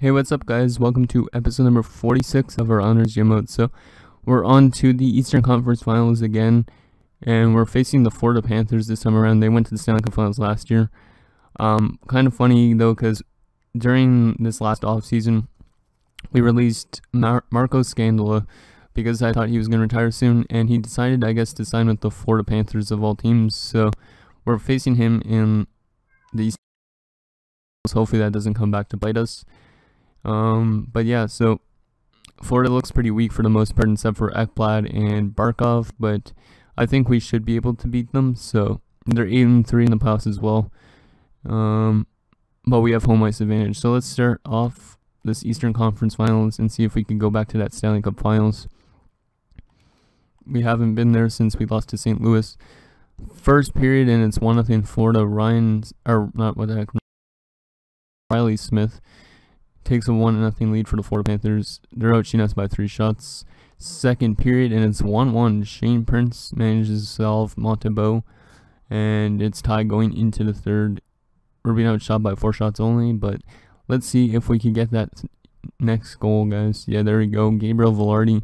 Hey, what's up, guys? Welcome to episode number 46 of our Honors Gym Mode. So, we're on to the Eastern Conference Finals again, and we're facing the Florida Panthers this time around. They went to the Stanley Cup Finals last year. Kind of funny, though, because during this last offseason, we released Marco Scandola because I thought he was going to retire soon, and he decided, I guess, to sign with the Florida Panthers of all teams. So, we're facing him in the Eastern Finals. Hopefully that doesn't come back to bite us. But yeah, so Florida looks pretty weak for the most part, except for Ekblad and Barkov, but I think we should be able to beat them. So they're 8-3 in the playoffs as well. But we have home ice advantage. So let's start off this Eastern Conference Finals and see if we can go back to that Stanley Cup Finals. We haven't been there since we lost to St. Louis. First period, and it's 1-0 Florida. Riley Smith takes a 1-0 lead for the Florida Panthers. They're outshooting us by 3 shots. Second period, and it's 1-1. Shane Prince manages to solve Montebo, and it's tied going into the third. We're being outshot by 4 shots only, but let's see if we can get that next goal, guys. Yeah, there we go. Gabriel Velarde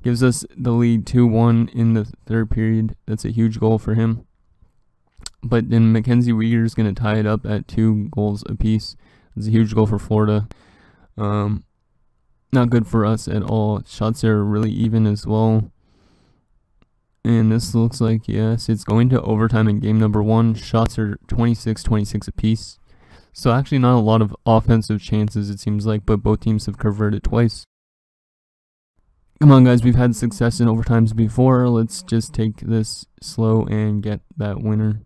gives us the lead 2-1 in the third period. That's a huge goal for him. But then Mackenzie Weegar is going to tie it up at 2 goals apiece. It's a huge goal for Florida. Not good for us at all. Shots are really even as well. And this looks like, yes, it's going to overtime in game number 1. Shots are 26-26 apiece. So actually not a lot of offensive chances, it seems like, but both teams have converted twice. Come on, guys, we've had success in overtimes before. Let's just take this slow and get that winner.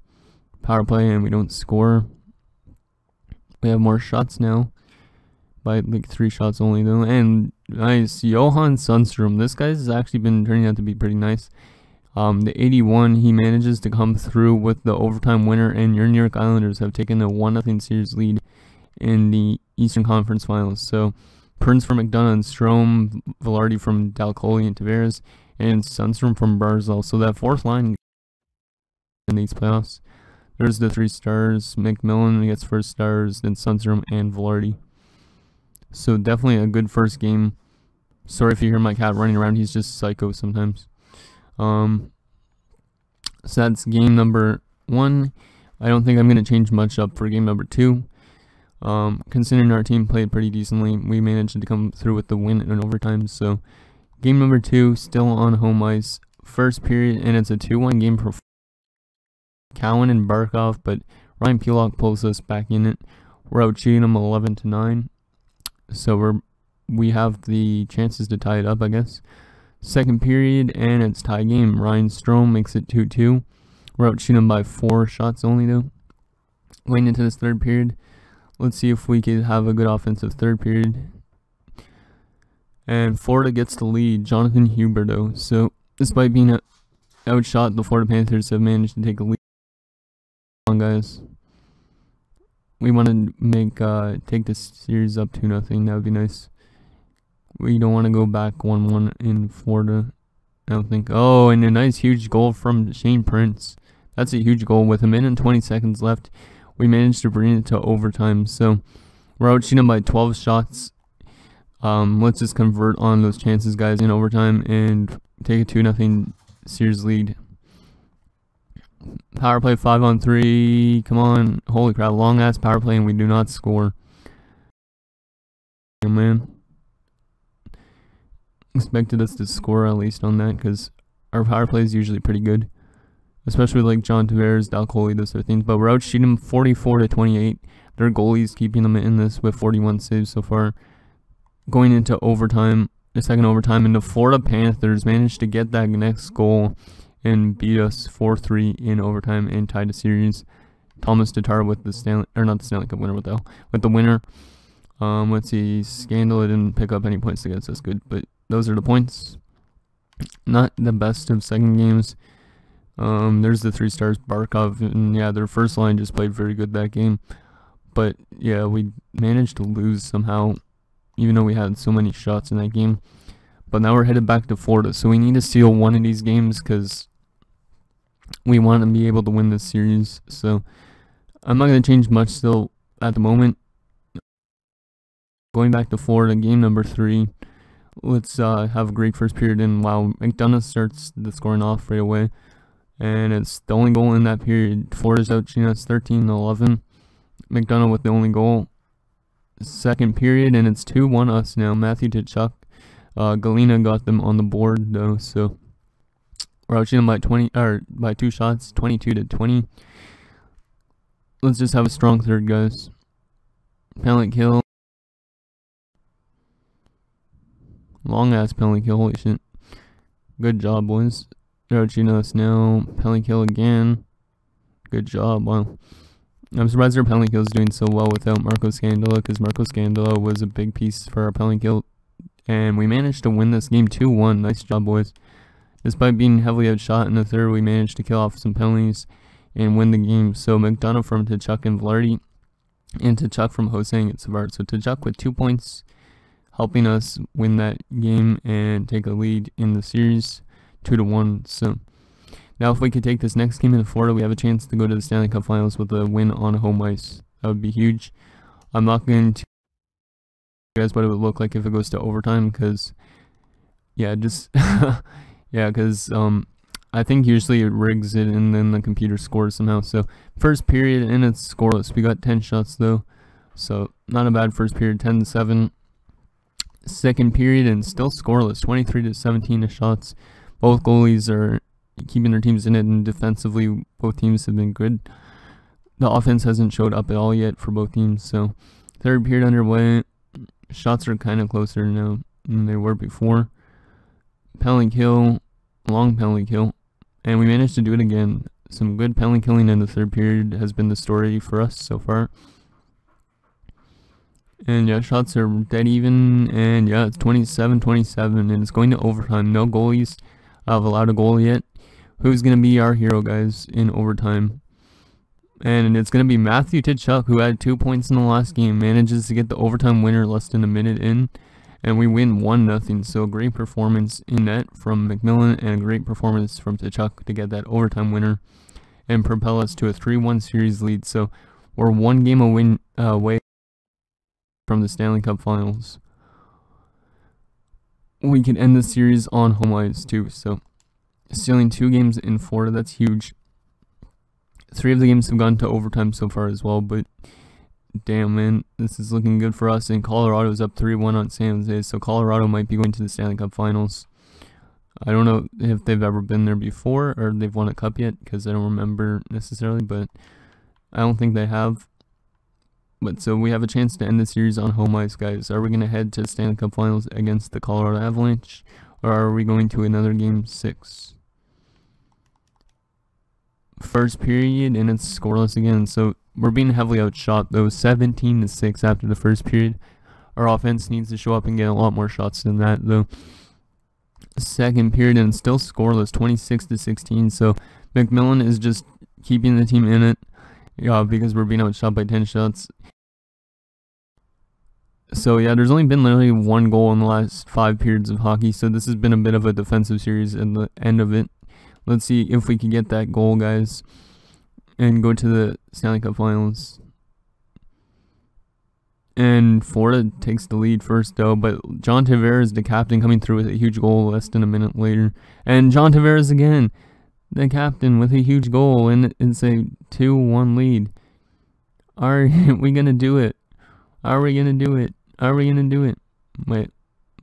Power play, and we don't score. We have more shots now, by like 3 shots only though. And nice, Johan Sundstrom. This guy's actually been turning out to be pretty nice. The 81, he manages to come through with the overtime winner, and your New York Islanders have taken a 1-0 series lead in the Eastern Conference Finals. So Prince from McDonough and Strome, Velarde from Dalcoli and Tavares, and Sundstrom from Barzal. So that fourth line in these playoffs. There's the 3 stars. McMillan gets first stars, then Sundstrom and Velarde. So definitely a good first game. Sorry if you hear my cat running around. He's just psycho sometimes. So that's game number 1. I don't think I'm going to change much up for game number 2. Considering our team played pretty decently, we managed to come through with the win in overtime. So game number 2, still on home ice. First period, and it's a 2-1 game for Cowan and Barkov, but Ryan Pulock pulls us back in it. We're out cheating them 11-9, so we have the chances to tie it up, I guess. Second period, and it's tie game. Ryan Strome makes it 2-2. We're out cheating them by 4 shots only though. Going into this third period, let's see if we could have a good offensive third period. And Florida gets the lead. Jonathan Huberdeau. So despite being outshot, the Florida Panthers have managed to take a lead. On, guys, we want to make take this series up 2-0. That would be nice. We don't want to go back 1-1 in Florida, I don't think. Oh, and a nice huge goal from Shane Prince. That's a huge goal. With a minute and 20 seconds left, we managed to bring it to overtime. So we're outshooting them by 12 shots. Let's just convert on those chances, guys, in overtime and take a 2-0 series lead. Power play 5-on-3. Come on. Holy crap. Long ass power play, and we do not score. Oh, man. Expected us to score at least on that, because our power play is usually pretty good. Especially like John Tavares, Dalcoli, those sort of things. But we're out shooting them 44-28. Their goalie's keeping them in this with 41 saves so far. Going into overtime, the second overtime, and the Florida Panthers managed to get that next goal and beat us 4-3 in overtime and tied the series. Thomas Tatar with the Stanley Cup winner, with the winner. Let's see, Scandola didn't pick up any points against us, good, but those are the points. Not the best of second games. There's the 3 stars, Barkov, and yeah, their first line just played very good that game. But yeah, we managed to lose somehow, even though we had so many shots in that game. But now we're headed back to Florida, so we need to steal one of these games, because we want to be able to win this series. So I'm not going to change much still at the moment. going back to Florida, game number 3. Let's have a great first period, and wow, McDonough starts the scoring off right away. And it's the only goal in that period. Florida's out cheating us 13-11. McDonough with the only goal. Second period, and it's 2-1 us now. Matthew Tkachuk. Galena got them on the board though, so we're out cheating by 2 shots, 22-20. Let's just have a strong third, guys. Penalty kill. Long ass penalty kill, holy shit. Good job, boys. They're out cheating us now. Penalty kill again. Good job, wow. I'm surprised our penalty kill is doing so well without Marco Scandella, because Marco Scandella was a big piece for our penalty kill. And we managed to win this game 2-1. Nice job, boys. Despite being heavily outshot in the third, we managed to kill off some penalties and win the game. So McDonough from Tkachuk and Velarde, and Tkachuk from Hosang and Savard. So Tkachuk with 2 points, helping us win that game and take a lead in the series, 2-1. So now if we could take this next game in Florida, we have a chance to go to the Stanley Cup Finals with a win on home ice. That would be huge. I'm not going to you guys what it would look like if it goes to overtime, because yeah, just yeah, because I think usually it rigs it and then the computer scores somehow. So first period, and it's scoreless. We got 10 shots though, so not a bad first period. 10-7. Second period, and still scoreless. 23-17 to shots. Both goalies are keeping their teams in it, and defensively both teams have been good. The offense hasn't showed up at all yet for both teams. So third period underway. Shots are kind of closer now than they were before. Penalty kill, long penalty kill, and we managed to do it again. Some good penalty killing in the third period has been the story for us so far. And yeah, shots are dead even, and yeah, it's 27-27, and it's going to overtime. No goalies have allowed a goal yet. Who's going to be our hero, guys, in overtime? And it's going to be Matthew Tkachuk, who had 2 points in the last game, manages to get the overtime winner less than a minute in, and we win 1-0. So great performance in net from McMillan, and a great performance from Tkachuk to get that overtime winner and propel us to a 3-1 series lead. So we're 1 game away from the Stanley Cup Finals. We can end the series on home ice too, so stealing 2 games in Florida, that's huge. 3 of the games have gone to overtime so far as well, but damn, man, this is looking good for us. And Colorado's up 3-1 on San Jose, so Colorado might be going to the Stanley Cup Finals. I don't know if they've ever been there before or they've won a cup yet, because I don't remember necessarily, but I don't think they have. But so we have a chance to end the series on home ice, guys. Are we going to head to the Stanley Cup Finals against the Colorado Avalanche, or are we going to another game 6? First period, and it's scoreless again. So we're being heavily outshot though, 17-6 after the first period. Our offense needs to show up and get a lot more shots than that though. Second period, and still scoreless, 26-16. So McMillan is just keeping the team in it, because we're being outshot by 10 shots. So yeah, there's only been literally 1 goal in the last 5 periods of hockey, so this has been a bit of a defensive series at the end of it. Let's see if we can get that goal, guys, and go to the Stanley Cup Finals. And Florida takes the lead first, though, but John Tavares, the captain, coming through with a huge goal less than a minute later. And John Tavares again, the captain, with a huge goal, and it's a 2-1 lead. Are we going to do it? Are we going to do it? Are we going to do it? Wait.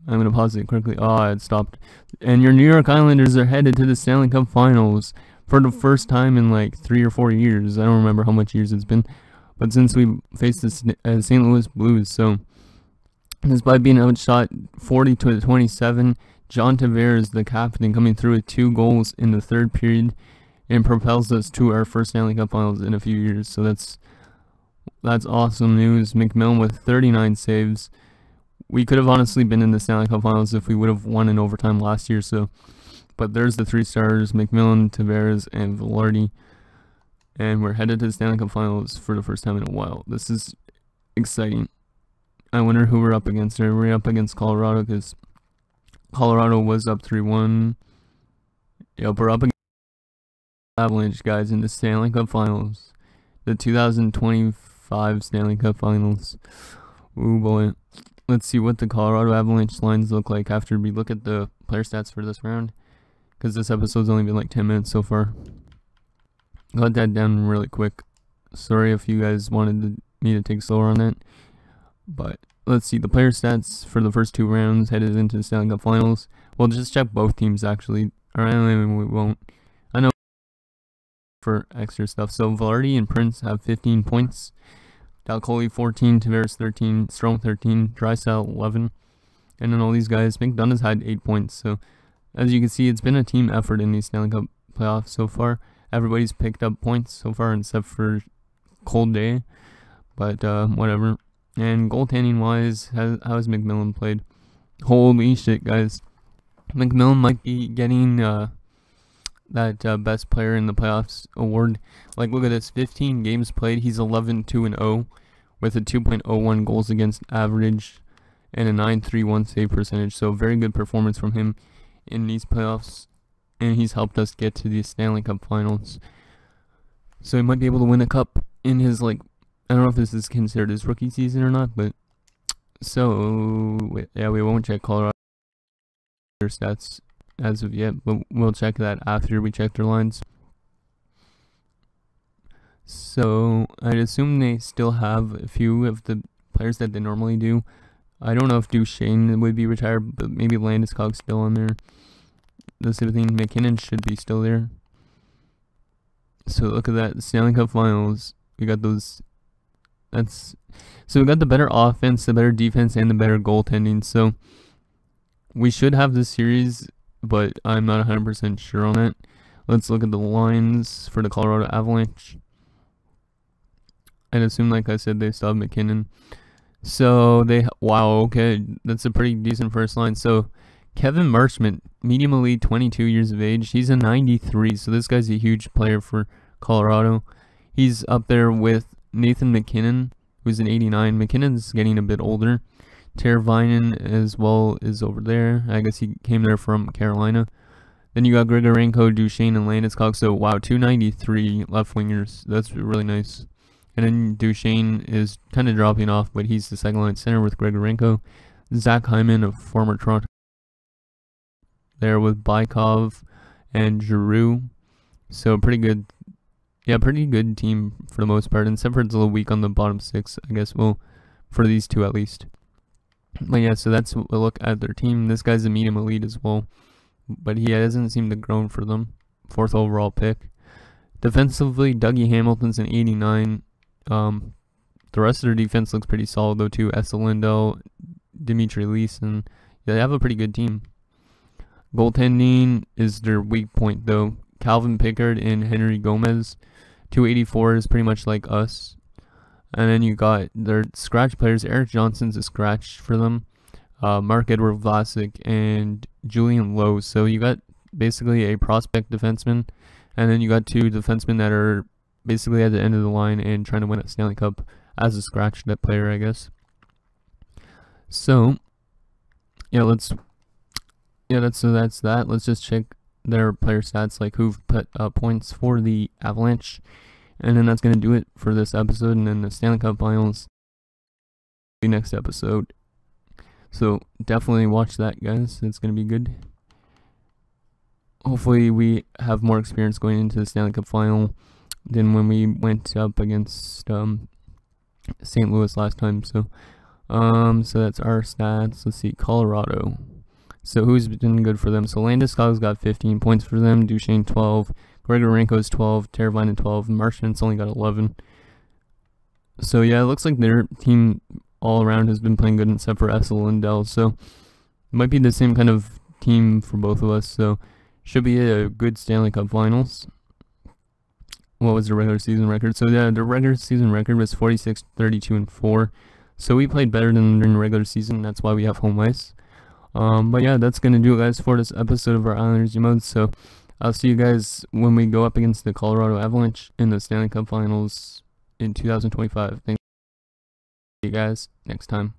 I'm going to pause it quickly. Oh, it stopped. And your New York Islanders are headed to the Stanley Cup Finals for the first time in like 3 or 4 years. I don't remember how much years it's been. But since we faced the St. Louis Blues. So, despite being outshot 40-27, John Tavares, the captain, coming through with 2 goals in the third period and propels us to our first Stanley Cup Finals in a few years. So, that's awesome news. McMillan with 39 saves. We could have honestly been in the Stanley Cup Finals if we would have won in overtime last year. So, but there's the 3 stars: McMillan, Tavares, and Velarde, and we're headed to the Stanley Cup Finals for the first time in a while. This is exciting. I wonder who we're up against. Are we up against Colorado? Because Colorado was up 3-1. Yep, we're up against Avalanche, guys, in the Stanley Cup Finals, the 2025 Stanley Cup Finals. Ooh boy. let's see what the Colorado Avalanche lines look like after we look at the player stats for this round, because this episode's only been like 10 minutes so far. Got that down really quick. Sorry if you guys wanted me to take slower on that. But let's see the player stats for the first 2 rounds headed into the Stanley Cup Finals. We'll just check both teams actually. Alright, we won't. I know for extra stuff. So Velarde and Prince have 15 points. Dalcoli 14, Tavares 13, Strome 13, Draisaitl 11. And then all these guys, McDonough's had 8 points. So as you can see, it's been a team effort in these Stanley Cup playoffs so far. Everybody's picked up points so far except for Cold Day. But whatever. And goaltending wise, how has McMillan played? Holy shit, guys. McMillan might be getting that best player in the playoffs award. Like, look at this, 15 games played. He's 11-2-0 with a 2.01 goals against average and a 9.31 save percentage. So very good performance from him in these playoffs, and he's helped us get to the Stanley Cup Finals. So he might be able to win a cup in his, like, I don't know if this is considered his rookie season or not, but so yeah, we won't check Colorado stats as of yet, but we'll check that after we check their lines. So I'd assume they still have a few of the players that they normally do. I don't know if Duchesne would be retired, but maybe Landeskog's still on there. This sort of thing. McKinnon should be still there. So look at that, the Stanley Cup Finals. We got those. So we got the better offense, the better defense, and the better goaltending. So we should have this series, but I'm not 100% sure on it. Let's look at the lines for the Colorado Avalanche. I'd assume, like I said, they still have McKinnon. So wow, okay, that's a pretty decent first line. So Kevin Marchment, medium elite, 22 years of age. He's a 93, so this guy's a huge player for Colorado. He's up there with Nathan MacKinnon, who's an 89. McKinnon's getting a bit older. Teravainen as well is over there. I guess he came there from Carolina. Then you got Grigorenko, Duchesne, and Landeskog. So wow, 293 left wingers. That's really nice. And then Duchesne is kind of dropping off, but he's the second line center with Grigorenko. Zach Hyman, a former Toronto, there with Bykov and Giroux. So pretty good. Yeah, pretty good team for the most part, except for it's a little weak on the bottom 6, I guess. Well, for these two at least. But yeah, so that's a look at their team. This guy's a medium elite as well, but he hasn't seemed to grow for them. 4th overall pick. Defensively, Dougie Hamilton's an 89. The rest of their defense looks pretty solid though too. Esa Lindell, Dimitri Leeson. Yeah, they have a pretty good team. Goaltending is their weak point though. Calvin Pickard and Henry Gomez. 284 is pretty much like us. And then you got their scratch players. Eric Johnson's a scratch for them. Marc-Edouard Vlasic and Julian Lowe. So you got basically a prospect defenseman. And then you got 2 defensemen that are basically at the end of the line and trying to win a Stanley Cup as a scratch net player, I guess. So yeah, that's that. Let's just check their player stats, like who've put points for the Avalanche. And then that's going to do it for this episode. And then the Stanley Cup Finals, the next episode. So definitely watch that, guys. It's going to be good. Hopefully we have more experience going into the Stanley Cup Final than when we went up against St. Louis last time. So that's our stats. Let's see, Colorado. So who's been good for them? So Landeskog's got 15 points for them. Duchesne 12. Grigorenko's 12. Teravainen 12. Marchment's only got 11. So yeah, it looks like their team all around has been playing good except for Esa Lindell. So it might be the same kind of team for both of us. So should be a good Stanley Cup Finals. What was the regular season record? So yeah, the regular season record was 46, 32, and 4. So we played better than during the regular season. That's why we have home ice. But yeah, that's going to do it, guys, for this episode of our Islanders mode. So I'll see you guys when we go up against the Colorado Avalanche in the Stanley Cup Finals in 2025. Thank you guys. Next time.